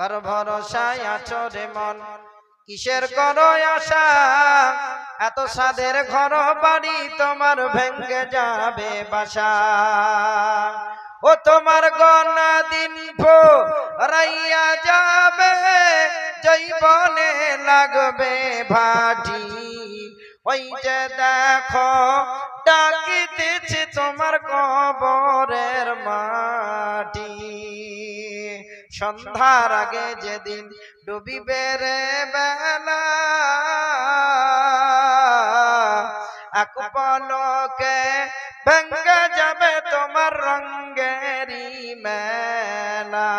কার ভরসায় আছো রে মন, কিসের করো আশা? এত সাদের ঘর বাড়ি তোমার ভেঙ্গে যাবে বাসা। ও তোমার গনা দিন রাইয়া যাবে, জৈবনে লাগবে ভাটি। ওই যে দেখো ডাকিতেছে তোমার কবরের মাটি। সন্ধ্যার আগে যেদিন ডুবিবে রে বেলা, এক পলকে ভেঙ্গে যাবে তোমার রঙ্গেরি মেলা।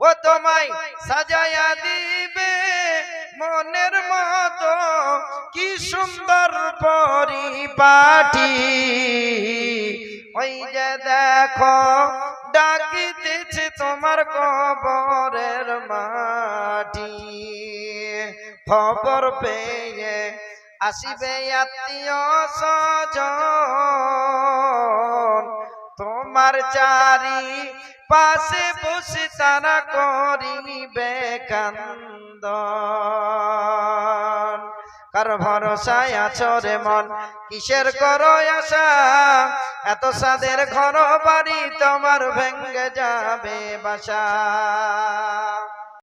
ও তোমায় সাজায়া দিবে মনের মতো, কি সুন্দর পরিপাটি। ওই যে দেখো ডাকিতেছে তোমার কবরের মাটি। খবর পেয়ে আসিবে আত্মীয় স্বজন, তোমার চারি পাশে বসে তারা করিবে কান্দন। কার ভরসায় আছো রে মন, কিসের করো আশা? এত সাদের ঘর বাড়ি তোমার ভেঙ্গে যাবে বাসা।